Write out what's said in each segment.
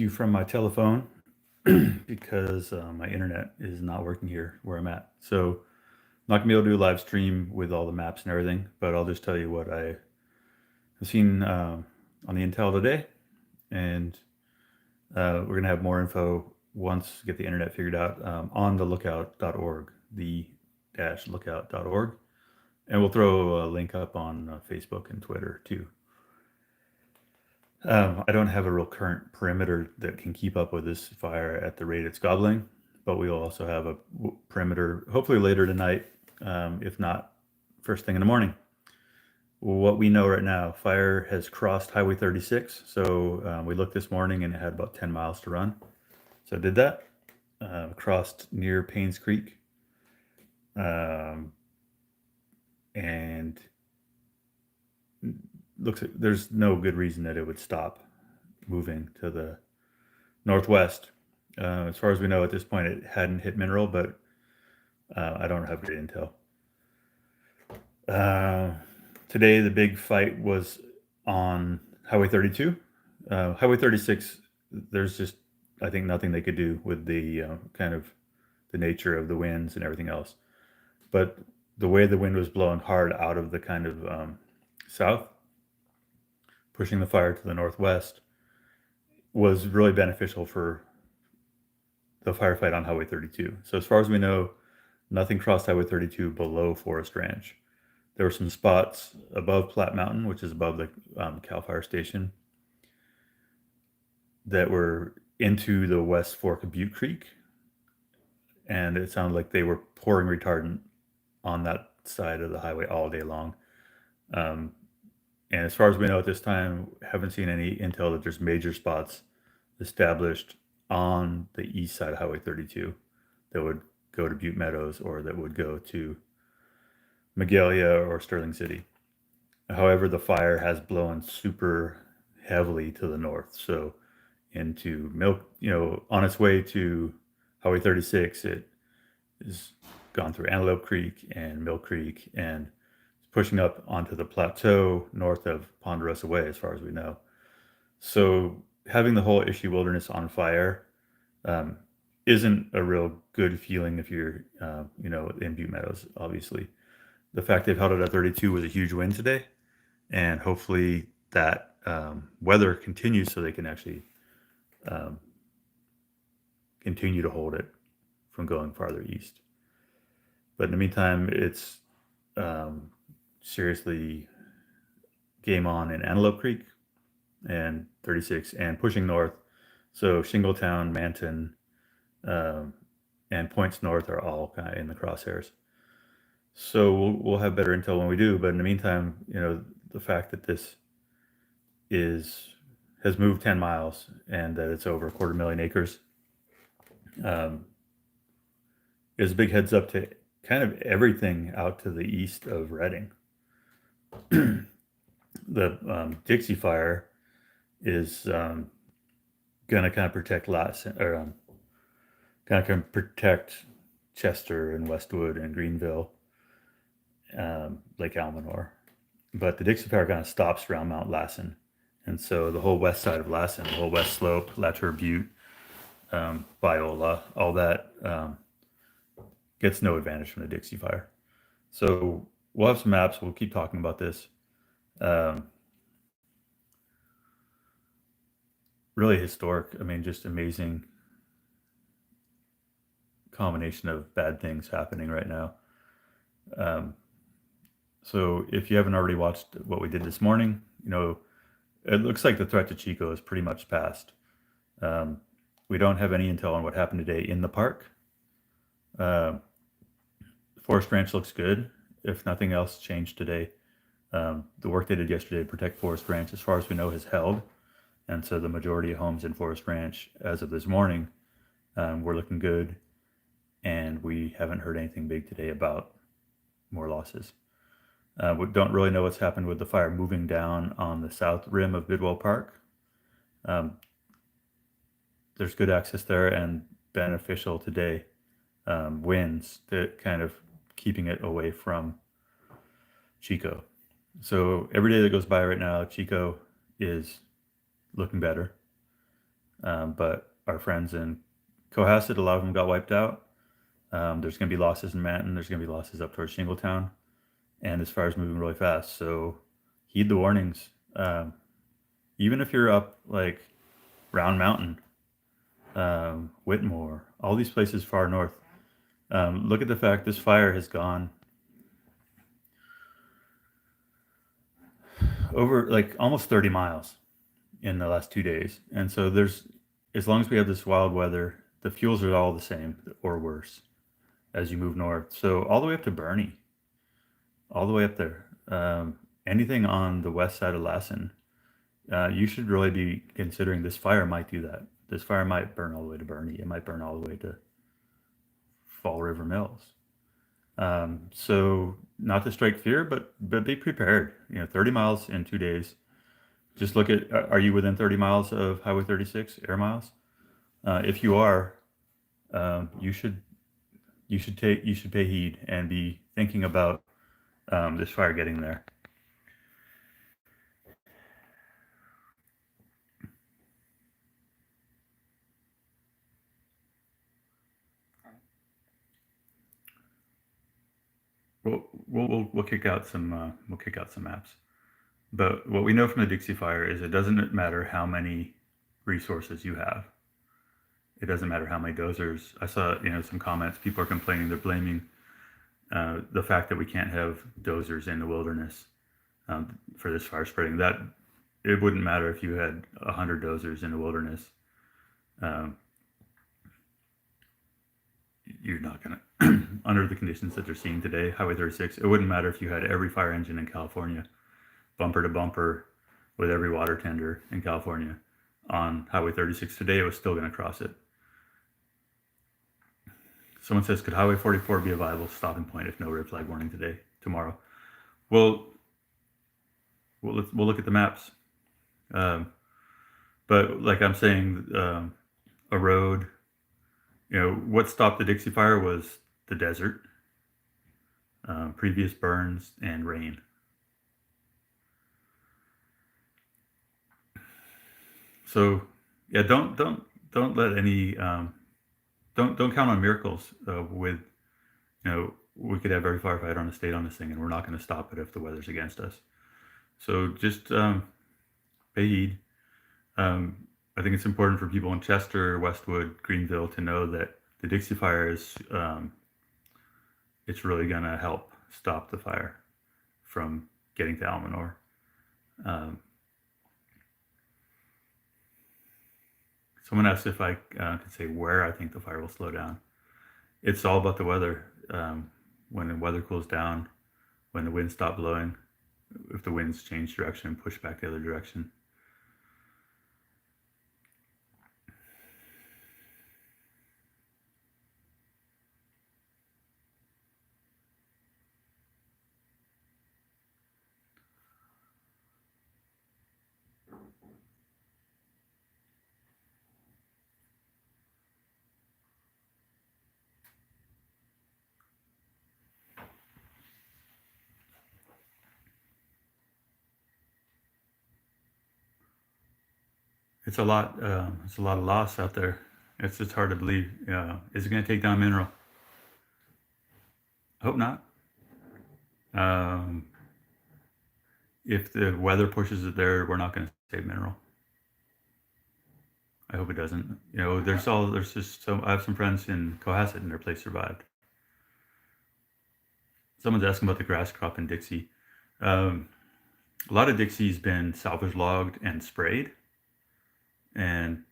you from my telephone because my internet is not working here where I'm at. So I'm not gonna be able to do a live stream with all the maps and everything, but I'll just tell you what I have seen on the intel today, and we're gonna have more info once we get the internet figured out on the lookout.org, the-lookout.org, and we'll throw a link up on Facebook and Twitter too. I don't have a real current perimeter that can keep up with this fire at the rate it's gobbling, but we will also have a perimeter hopefully later tonight, if not first thing in the morning. What we know right now, fire has crossed Highway 36. So we looked this morning and it had about 10 miles to run. So I did that, crossed near Paynes Creek, and looks like there's no good reason that it would stop moving to the northwest. As far as we know at this point, it hadn't hit mineral, but I don't have great intel. Today, the big fight was on Highway 32. Highway 36, there's just, I think, nothing they could do with the kind of the nature of the winds and everything else. But the way the wind was blowing hard out of the kind of south, pushing the fire to the northwest, was really beneficial for the firefight on Highway 32. So as far as we know, nothing crossed Highway 32 below Forest Ranch. There were some spots above Platte Mountain, which is above the Cal Fire Station, that were into the West Fork of Butte Creek. And it sounded like they were pouring retardant on that side of the highway all day long. And as far as we know at this time, haven't seen any intel that there's major spots established on the east side of Highway 32 that would go to Butte Meadows or that would go to Magalia or Sterling City. However, the fire has blown super heavily to the north. So into on its way to Highway 36, it is gone through Antelope Creek and Mill Creek and pushing up onto the plateau north of Ponderosa Way, as far as we know. So having the whole Issue Wilderness on fire isn't a real good feeling if you're, in Butte Meadows, obviously. The fact they've held it at 32 was a huge win today, and hopefully that weather continues so they can actually continue to hold it from going farther east. But in the meantime, it's seriously game on in Antelope Creek and 36 and pushing north. So Shingletown, Manton, and points north are all kind of in the crosshairs. So we'll have better intel when we do. But in the meantime, the fact that this has moved 10 miles and that it's over 250,000 acres is a big heads up to kind of everything out to the east of Redding. The Dixie Fire is going to kind of protect protect Chester and Westwood and Greenville, Lake Almanor. But the Dixie Fire kind of stops around Mount Lassen. And so the whole west side of Lassen, the whole west slope, Latour Butte, Biola, all that gets no advantage from the Dixie Fire. So we'll have some maps. We'll keep talking about this. Really historic. I mean, just amazing combination of bad things happening right now. So if you haven't already watched what we did this morning, it looks like the threat to Chico is pretty much past. We don't have any intel on what happened today in the park. Forest Ranch looks good. If nothing else changed today, the work they did yesterday to protect Forest Ranch, as far as we know, has held. And so the majority of homes in Forest Ranch, as of this morning, were looking good. And we haven't heard anything big today about more losses. We don't really know what's happened with the fire moving down on the south rim of Bidwell Park. There's good access there and beneficial today winds that kind of keeping it away from Chico. So every day that goes by right now, Chico is looking better. But our friends in Cohasset, a lot of them got wiped out. There's going to be losses in Manton. There's going to be losses up towards Shingletown, and this fire's moving really fast. So heed the warnings. Even if you're up like Round Mountain, Whitmore, all these places far north, look at the fact this fire has gone over like almost 30 miles in the last 2 days. And so as long as we have this wild weather, the fuels are all the same or worse as you move north. So all the way up to Bernie, all the way up there. Anything on the west side of Lassen, you should really be considering this fire might do that. This fire might burn all the way to Bernie. It might burn all the way to Fall River Mills. So not to strike fear, but be prepared. 30 miles in 2 days. Just look at, are you within 30 miles of Highway 36 air miles? If you are, you should pay heed and be thinking about this fire getting there. We'll kick out some maps. But what we know from the Dixie Fire is it doesn't matter how many resources you have. It doesn't matter how many dozers. I saw some comments. People are complaining. They're blaming the fact that we can't have dozers in the wilderness for this fire spreading. That it wouldn't matter if you had 100 dozers in the wilderness. You're not going to, under the conditions that they're seeing today, Highway 36, it wouldn't matter if you had every fire engine in California, bumper to bumper, with every water tender in California on Highway 36 today, it was still going to cross it. Someone says, could Highway 44 be a viable stopping point if no red flag warning tomorrow? Well, we'll look at the maps. But like I'm saying, a road, what stopped the Dixie Fire was the desert, previous burns, and rain. So yeah, don't let any don't count on miracles with we could have every firefighter on the state on this thing, and we're not going to stop it if the weather's against us. So just pay heed. I think it's important for people in Chester, Westwood, Greenville to know that the Dixie Fire is it's really going to help stop the fire from getting to Almanor. Someone asked if I could say where I think the fire will slow down. It's all about the weather. When the weather cools down, when the winds stop blowing, if the winds change direction and push back the other direction. It's a lot. It's a lot of loss out there. It's hard to believe. Is it going to take down Mineral? I hope not. If the weather pushes it there, we're not going to save Mineral. I hope it doesn't. There's just so I have some friends in Cohasset and their place survived. Someone's asking about the grass crop in Dixie. A lot of Dixie's been salvage logged and sprayed, and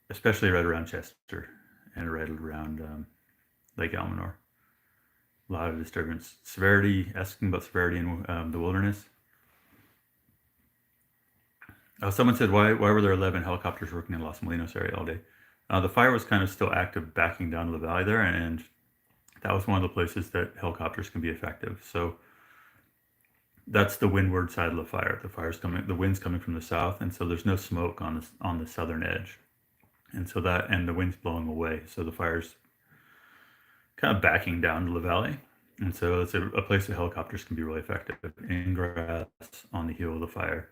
especially right around Chester and right around Lake Almanor. A lot of disturbance. Severity, asking about severity in the wilderness. Someone said, why were there 11 helicopters working in Los Molinos area all day? The fire was kind of still active backing down to the valley there, and that was one of the places that helicopters can be effective. So that's the windward side of the fire. The wind's coming from the south, and so there's no smoke on the southern edge, and so the wind's blowing away. So the fire's kind of backing down to the valley, and so it's a place that helicopters can be really effective. In grass on the heel of the fire,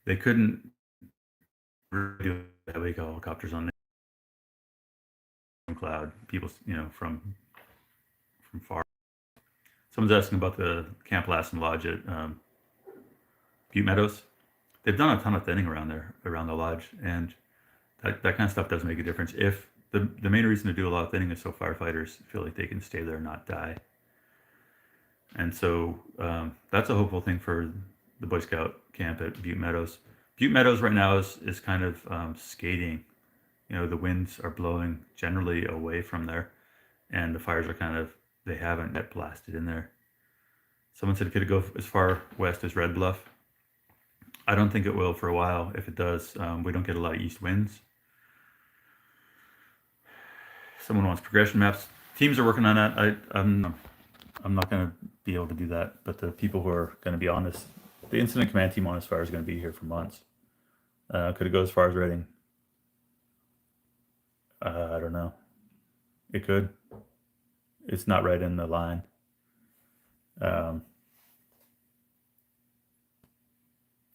they couldn't radio highway helicopters on the cloud. People, from far. Someone's asking about the Camp Lassen Lodge at Butte Meadows. They've done a ton of thinning around there, around the lodge, and that kind of stuff does make a difference. If the main reason to do a lot of thinning is so firefighters feel like they can stay there and not die. And so that's a hopeful thing for the Boy Scout camp at Butte Meadows. Butte Meadows right now is kind of skating. The winds are blowing generally away from there, and the fires are they haven't yet blasted in there. Someone said, could it go as far west as Red Bluff? I don't think it will for a while. If it does, we don't get a lot of east winds. Someone wants progression maps. Teams are working on that. I'm not going to be able to do that, but the people who are going to be on this, the incident command team on this fire is going to be here for months. Could it go as far as Reading? I don't know. It could. It's not right in the line.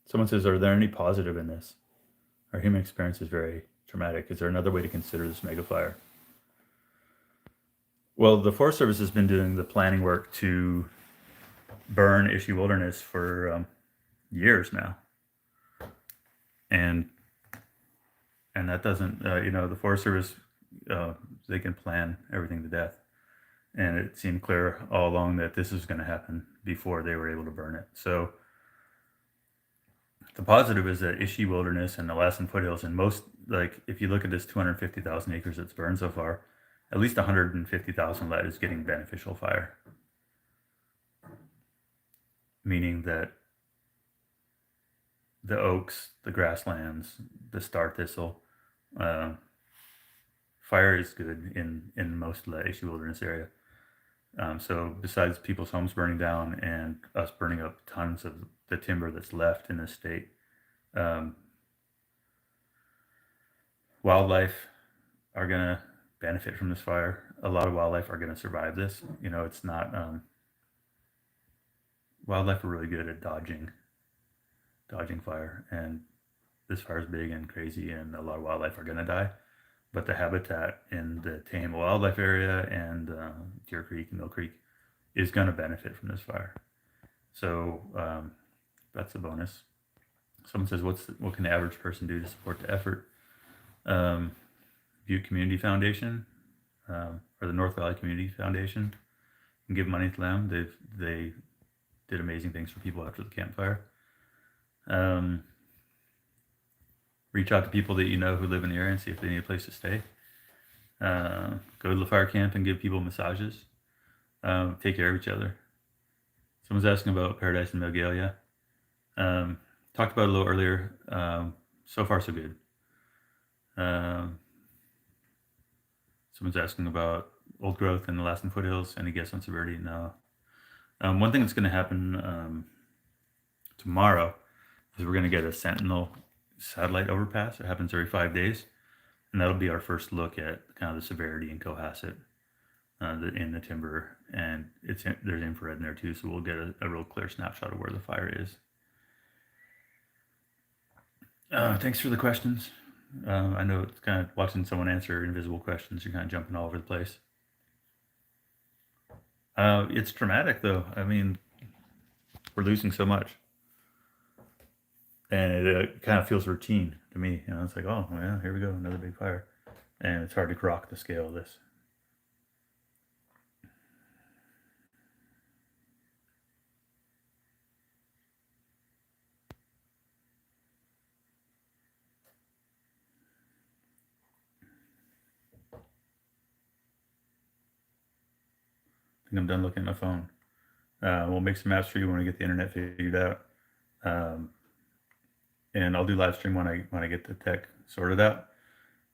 Someone says, are there any positive in this? Our human experience is very traumatic. Is there another way to consider this mega fire? Well, the Forest Service has been doing the planning work to burn Issue Wilderness for years now, and that doesn't, the Forest Service, they can plan everything to death, and it seemed clear all along that this was going to happen before they were able to burn it. So the positive is that Issue Wilderness and the Lassen Foothills, and most, if you look at this 250,000 acres that's burned so far, at least 150,000 of that is getting beneficial fire. Meaning that the oaks, the grasslands, the star thistle, fire is good in most of the Issue Wilderness area. So besides people's homes burning down and us burning up tons of the timber that's left in the state, wildlife are going to benefit from this fire. A lot of wildlife are going to survive this. It's not, wildlife are really good at dodging fire, and this fire is big and crazy, and a lot of wildlife are going to die. But the habitat in the tame wildlife area and Deer Creek and Mill Creek is going to benefit from this fire. So that's a bonus. Someone says, what can the average person do to support the effort? Butte Community Foundation, or the North Valley Community Foundation, and give money to them. They did amazing things for people after the campfire. Reach out to people that who live in the area and see if they need a place to stay. Go to the fire camp and give people massages. Take care of each other. Someone's asking about Paradise and Megalia. Talked about it a little earlier. So far, so good. Someone's asking about old growth in the Lassen Foothills. Any guess on severity? No. One thing that's going to happen tomorrow is we're going to get a Sentinel satellite overpass. It happens every 5 days, and that'll be our first look at kind of the severity in Cohasset, in the timber, and there's infrared in there too, so we'll get a real clear snapshot of where the fire is. Thanks for the questions. I know it's kind of watching someone answer invisible questions. You're kind of jumping all over the place. It's traumatic, though. I mean, we're losing so much, and it kind of feels routine to me. It's like, oh yeah, here we go, another big fire, and it's hard to grok the scale of this. I think I'm done looking at my phone. We'll make some maps for you when we get the internet figured out, and I'll do live stream when I get the tech sorted out.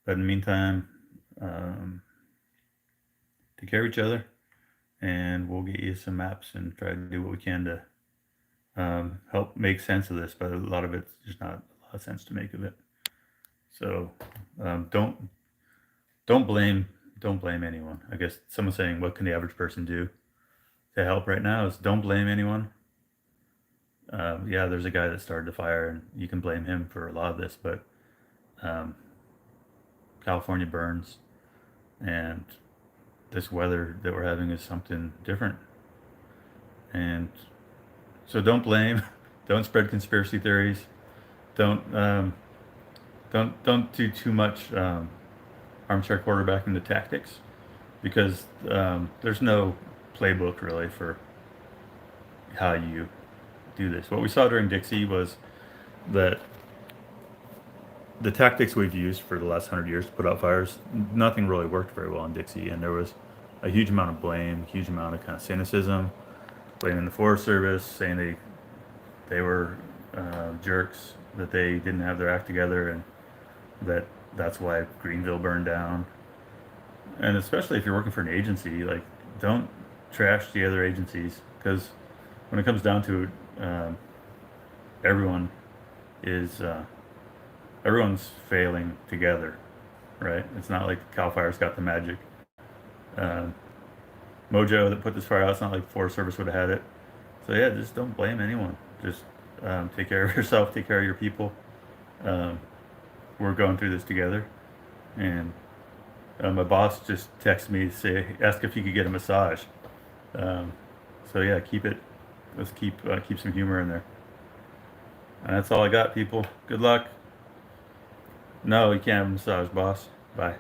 But in the meantime, take care of each other, and we'll get you some maps and try to do what we can to help make sense of this. But a lot of it's just not a lot of sense to make of it. So don't blame anyone. I guess someone's saying, what can the average person do to help right now? Is don't blame anyone. Yeah, there's a guy that started the fire, and you can blame him for a lot of this, but um, California burns, and this weather that we're having is something different. And so don't blame, don't spread conspiracy theories, don't don't do too much armchair quarterbacking the tactics, because there's no playbook really for how you do this. What we saw during Dixie was that the tactics we've used for the last 100 years to put out fires, nothing really worked very well in Dixie, and there was a huge amount of blame, huge amount of kind of cynicism, blaming the Forest Service, saying they were jerks, that they didn't have their act together, and that's why Greenville burned down. And especially if you're working for an agency, like, don't trash the other agencies, because when it comes down to it, everyone is everyone's failing together, right? It's not like Cal Fire's got the magic um, mojo that put this fire out. It's not like Forest Service would have had it. So yeah, just don't blame anyone. Just take care of yourself, take care of your people. Um, we're going through this together. And my boss just texted me to say, ask if he could get a massage. Um, so yeah, keep it. Let's keep some humor in there. And that's all I got, people. Good luck. No, you can't have a massage, boss. Bye.